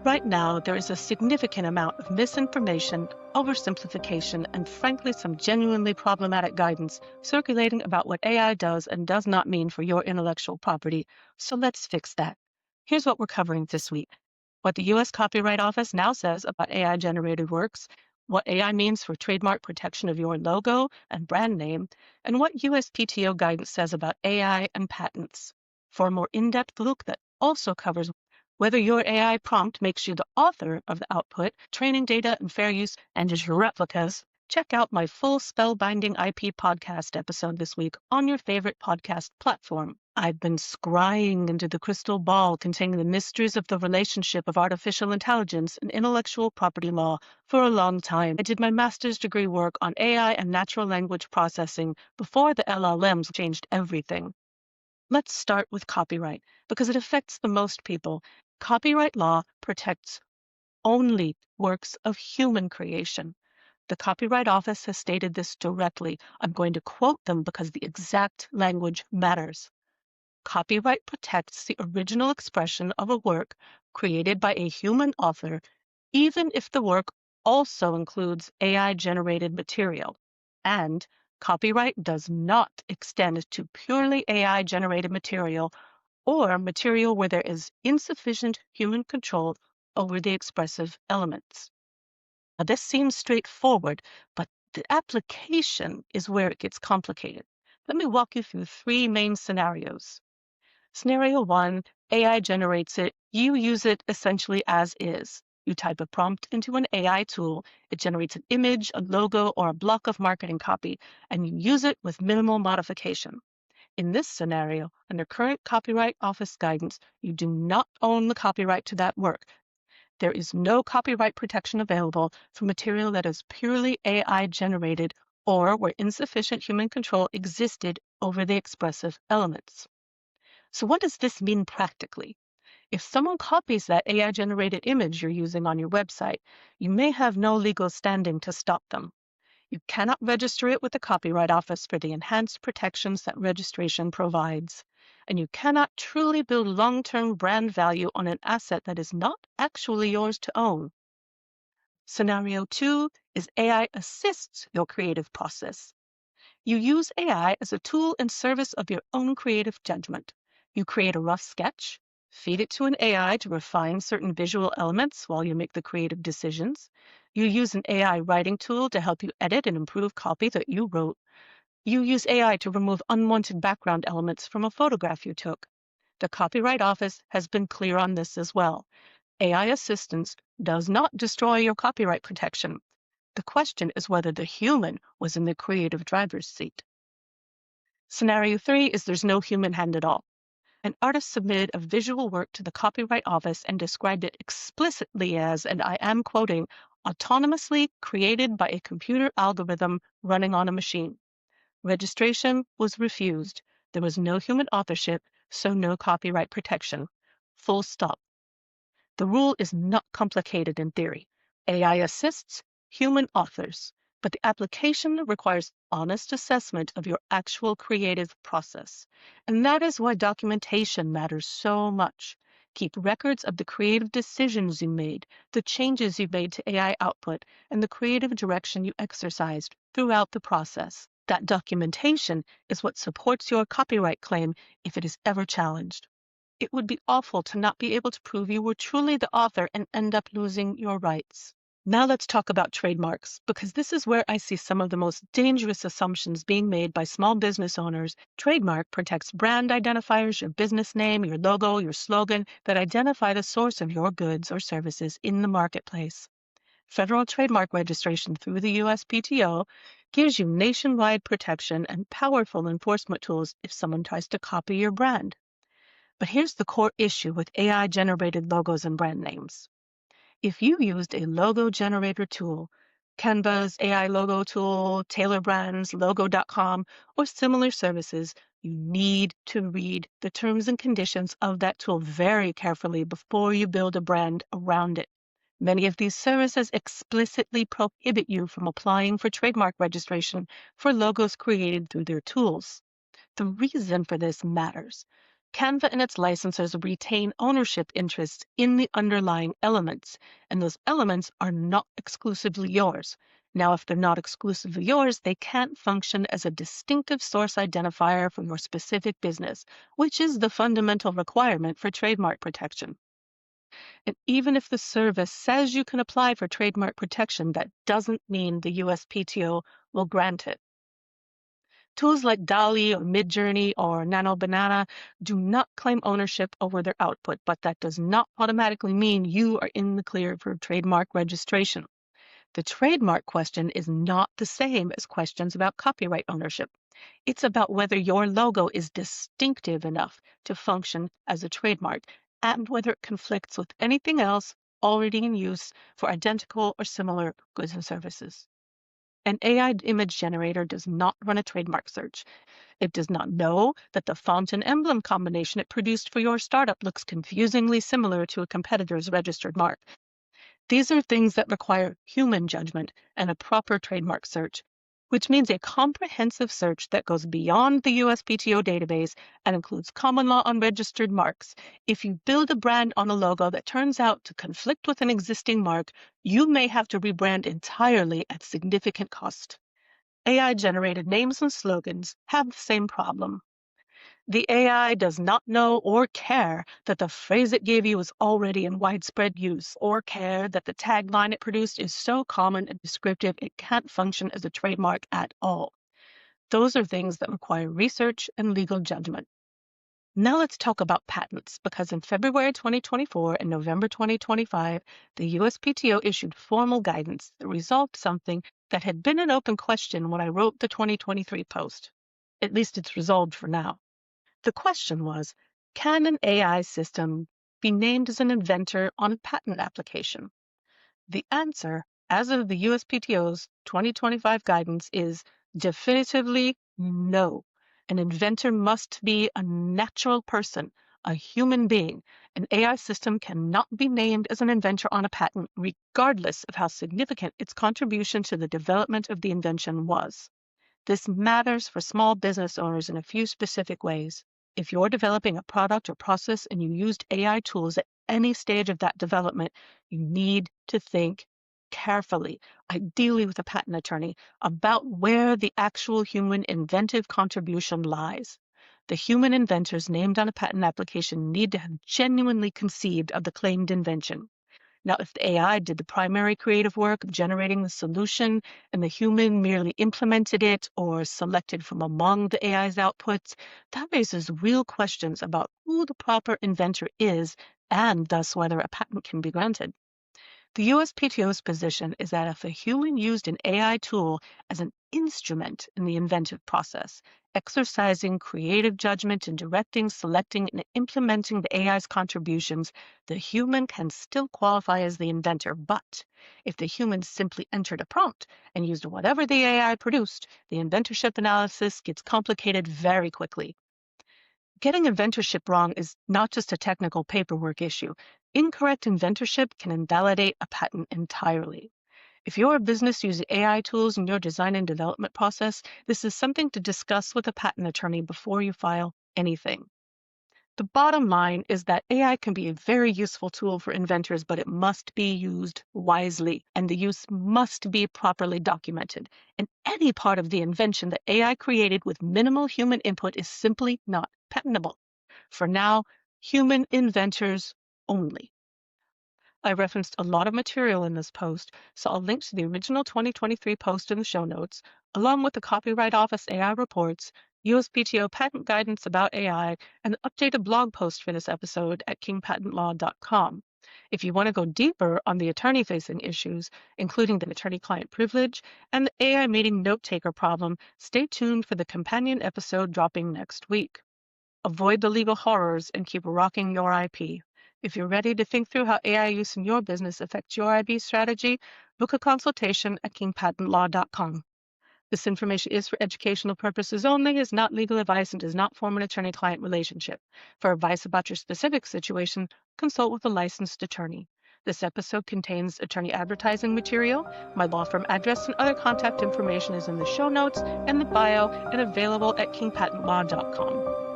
Right now, there is a significant amount of misinformation, oversimplification, and frankly, some genuinely problematic guidance circulating about what AI does and does not mean for your intellectual property. So let's fix that. Here's what we're covering this week: what the U.S. Copyright Office now says about AI-generated works, what AI means for trademark protection of your logo and brand name, and what USPTO guidance says about AI and patents. For a more in-depth look that also covers whether your AI prompt makes you the author of the output, training data and fair use, and digital replicas, check out my full spellbinding IP podcast episode this week on your favorite podcast platform. I've been scrying into the crystal ball containing the mysteries of the relationship of artificial intelligence and intellectual property law for a long time. I did my master's degree work on AI and natural language processing before the LLMs changed everything. Let's start with copyright because it affects the most people. Copyright law protects only works of human creation. The Copyright Office has stated this directly. I'm going to quote them because the exact language matters. Copyright protects the original expression of a work created by a human author, even if the work also includes AI-generated material. And copyright does not extend to purely AI-generated material or material where there is insufficient human control over the expressive elements. Now, this seems straightforward, but the application is where it gets complicated. Let me walk you through three main scenarios. Scenario one, AI generates it. You use it essentially as is. You type a prompt into an AI tool. It generates an image, a logo, or a block of marketing copy, and you use it with minimal modification. In this scenario, under current Copyright Office guidance, you do not own the copyright to that work. There is no copyright protection available for material that is purely AI generated or where insufficient human control existed over the expressive elements. So what does this mean practically? If someone copies that AI generated image you're using on your website, you may have no legal standing to stop them. You cannot register it with the Copyright Office for the enhanced protections that registration provides. And you cannot truly build long-term brand value on an asset that is not actually yours to own. Scenario two is AI assists your creative process. You use AI as a tool in service of your own creative judgment. You create a rough sketch, feed it to an AI to refine certain visual elements while you make the creative decisions. You use an AI writing tool to help you edit and improve copy that you wrote. You use AI to remove unwanted background elements from a photograph you took. The Copyright Office has been clear on this as well. AI assistance does not destroy your copyright protection. The question is whether the human was in the creative driver's seat. Scenario three is there's no human hand at all. An artist submitted a visual work to the Copyright Office and described it explicitly as, and I am quoting, autonomously created by a computer algorithm running on a machine. Registration was refused. There was no human authorship, so no copyright protection. Full stop. The rule is not complicated in theory. AI assists human authors, but the application requires honest assessment of your actual creative process. And that is why documentation matters so much. Keep records of the creative decisions you made, the changes you made to AI output, and the creative direction you exercised throughout the process. That documentation is what supports your copyright claim if it is ever challenged. It would be awful to not be able to prove you were truly the author and end up losing your rights. Now let's talk about trademarks, because this is where I see some of the most dangerous assumptions being made by small business owners. Trademark protects brand identifiers, your business name, your logo, your slogan that identify the source of your goods or services in the marketplace. Federal trademark registration through the USPTO gives you nationwide protection and powerful enforcement tools if someone tries to copy your brand. But here's the core issue with AI-generated logos and brand names. If you used a logo generator tool, Canva's AI logo tool, Tailor Brands, Logo.com, or similar services, you need to read the terms and conditions of that tool very carefully before you build a brand around it. Many of these services explicitly prohibit you from applying for trademark registration for logos created through their tools. The reason for this matters. Canva and its licensors retain ownership interests in the underlying elements, and those elements are not exclusively yours. Now, if they're not exclusively yours, they can't function as a distinctive source identifier for your specific business, which is the fundamental requirement for trademark protection. And even if the service says you can apply for trademark protection, that doesn't mean the USPTO will grant it. Tools like DALI or Midjourney or Nano Banana do not claim ownership over their output, but that does not automatically mean you are in the clear for trademark registration. The trademark question is not the same as questions about copyright ownership. It's about whether your logo is distinctive enough to function as a trademark and whether it conflicts with anything else already in use for identical or similar goods and services. An AI image generator does not run a trademark search. It does not know that the font and emblem combination it produced for your startup looks confusingly similar to a competitor's registered mark. These are things that require human judgment and a proper trademark search, which means a comprehensive search that goes beyond the USPTO database and includes common law unregistered marks. If you build a brand on a logo that turns out to conflict with an existing mark, you may have to rebrand entirely at significant cost. AI-generated names and slogans have the same problem. The AI does not know or care that the phrase it gave you is already in widespread use, or care that the tagline it produced is so common and descriptive it can't function as a trademark at all. Those are things that require research and legal judgment. Now let's talk about patents, because in February 2024 and November 2025, the USPTO issued formal guidance that resolved something that had been an open question when I wrote the 2023 post. At least it's resolved for now. The question was, can an AI system be named as an inventor on a patent application? The answer, as of the USPTO's 2025 guidance, is definitively no. An inventor must be a natural person, a human being. An AI system cannot be named as an inventor on a patent, regardless of how significant its contribution to the development of the invention was. This matters for small business owners in a few specific ways. If you're developing a product or process and you used AI tools at any stage of that development, you need to think carefully, ideally with a patent attorney, about where the actual human inventive contribution lies. The human inventors named on a patent application need to have genuinely conceived of the claimed invention. Now, if the AI did the primary creative work of generating the solution and the human merely implemented it or selected from among the AI's outputs, that raises real questions about who the proper inventor is and thus whether a patent can be granted. The USPTO's position is that if a human used an AI tool as an instrument in the inventive process, exercising creative judgment in directing, selecting, and implementing the AI's contributions, the human can still qualify as the inventor. But if the human simply entered a prompt and used whatever the AI produced, the inventorship analysis gets complicated very quickly. Getting inventorship wrong is not just a technical paperwork issue. Incorrect inventorship can invalidate a patent entirely. If you're a business using AI tools in your design and development process, this is something to discuss with a patent attorney before you file anything. The bottom line is that AI can be a very useful tool for inventors, but it must be used wisely, and the use must be properly documented. And any part of the invention that AI created with minimal human input is simply not patentable. For now, human inventors only. I referenced a lot of material in this post, so I'll link to the original 2023 post in the show notes, along with the Copyright Office AI reports, USPTO patent guidance about AI, and the updated blog post for this episode at kingpatentlaw.com. If you want to go deeper on the attorney-facing issues, including the attorney-client privilege and the AI meeting note-taker problem, stay tuned for the companion episode dropping next week. Avoid the legal horrors and keep rocking your IP. If you're ready to think through how AI use in your business affects your IP strategy, book a consultation at kingpatentlaw.com. This information is for educational purposes only, is not legal advice, and does not form an attorney-client relationship. For advice about your specific situation, consult with a licensed attorney. This episode contains attorney advertising material. My law firm address and other contact information is in the show notes and the bio and available at kingpatentlaw.com.